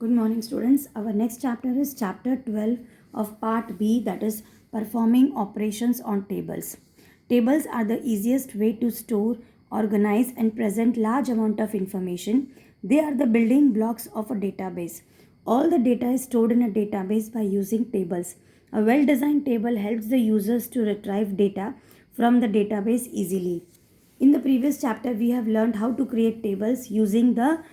Good morning, students. Our next chapter is chapter 12 of part B, that is performing operations on tables. Tables are the easiest way to store, organize, and present large amount of information. They are the building blocks of a database. All the data is stored in a database by using tables. A well designed table helps the users to retrieve data from the database easily. In the previous chapter, we have learned how to create tables using the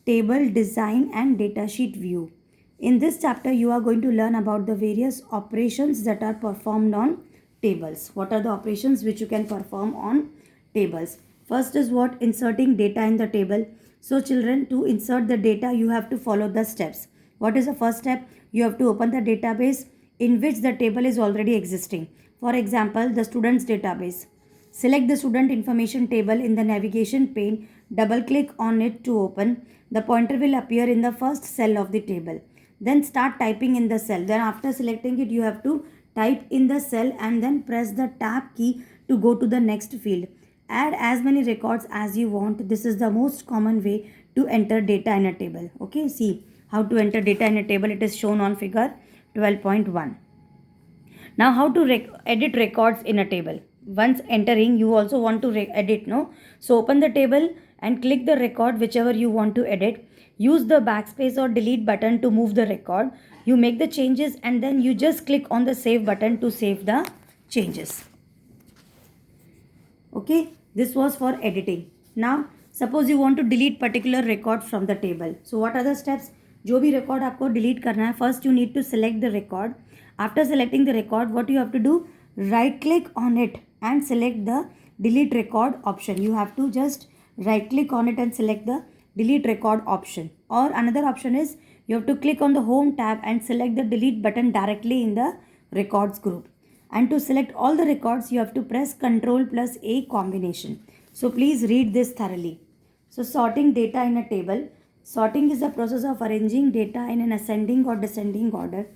table design and datasheet view. In this chapter, you are going to learn about the various operations that are performed on tables. What are the operations which you can perform on tables? First is what? Inserting data in the table. So children, to insert the data, you have to follow the steps. What is the first step? You have to open the database in which the table is already existing. For example, the student's database. Select the student information table in the navigation pane. Double click on it to open. The pointer will appear in the first cell of the table. Then start typing in the cell. Then after selecting it, you have to type in the cell and then press the tab key to go to the next field. Add as many records as you want. This is the most common way to enter data in a table. Okay, see how to enter data in a table. It is shown on figure 12.1. Now how to edit records in a table. Once entering, you also want to edit, no? So open the table and click the record whichever you want to edit. Use the backspace or delete button to move the record. You make the changes and then you just click on the save button to save the changes. Okay, this was for editing. Now suppose you want to delete particular record from the table. So what are the steps? जो भी record आपको delete करना है, first you need to select the record. After selecting the record, what you have to do? Right click on it and select the delete record option. You have to just right click on it and select the delete record option. Or another option is you have to click on the home tab and select the delete button directly in the records group. And to select all the records, you have to press Ctrl plus A combination. So please read this thoroughly. So sorting data in a table. Sorting is the process of arranging data in an ascending or descending order.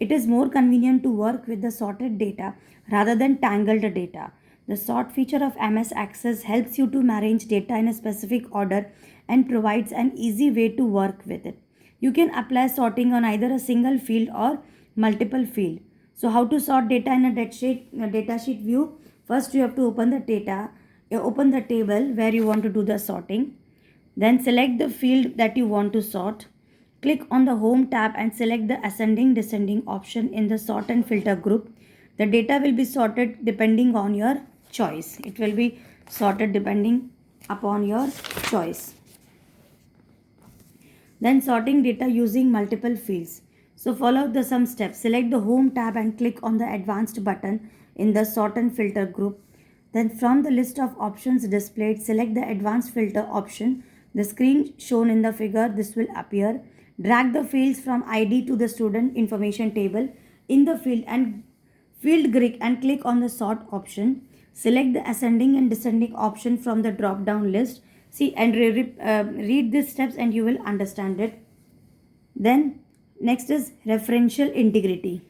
It is more convenient to work with the sorted data rather than tangled data. The sort feature of MS Access helps you to arrange data in a specific order and provides an easy way to work with it. You can apply sorting on either a single field or multiple field. So how to sort data in a datasheet view? First you have to open the data, open the table where you want to do the sorting. Then select the field that you want to sort. Click on the home tab and select the ascending descending option in the sort and filter group. The data will be sorted depending on your choice. It will be sorted depending upon your choice. Then sorting data using multiple fields. So follow the some steps. Select the home tab and click on the advanced button in the sort and filter group. Then from the list of options displayed, select the advanced filter option. The screen shown in the figure, this will appear. Drag the fields from ID to the student information table in the field and grid and click on the sort option. Select the ascending and descending option from the drop down list. See and read these steps and you will understand it. Then next is referential integrity.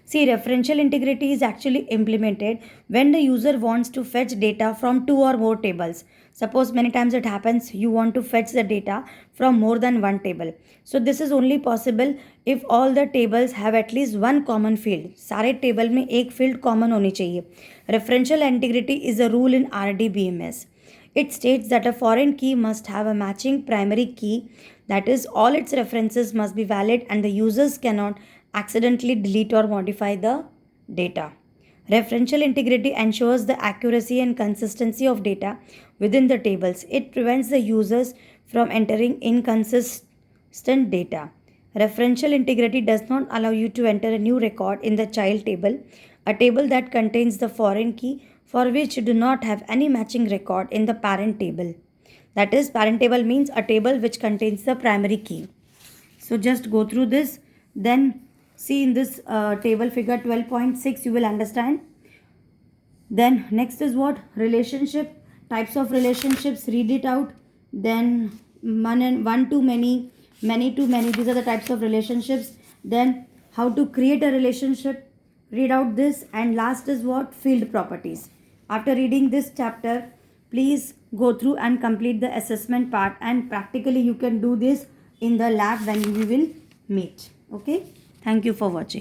See, referential integrity is actually implemented when the user wants to fetch data from two or more tables. Suppose many times it happens you want to fetch the data from more than one table. So this is only possible if all the tables have at least one common field. सारे table में एक field common होनी चाहिए. Referential integrity is a rule in RDBMS. It states that a foreign key must have a matching primary key, that is, all its references must be valid and the users cannot accidentally delete or modify the data. Referential integrity ensures the accuracy and consistency of data within the tables. It prevents the users from entering inconsistent data. Referential integrity does not allow you to enter a new record in the child table, a table that contains the foreign key for which you do not have any matching record in the parent table. That is, parent table means a table which contains the primary key. So just go through this. Then see in this table figure 12.6 you will understand. Then next is what? Relationship. Types of relationships. Read it out. Then one to many, many to many. These are the types of relationships. Then how to create a relationship. Read out this. And last is what? Field properties. After reading this chapter, please go through and complete the assessment part, and practically you can do this in the lab when we will meet. Okay, thank you for watching.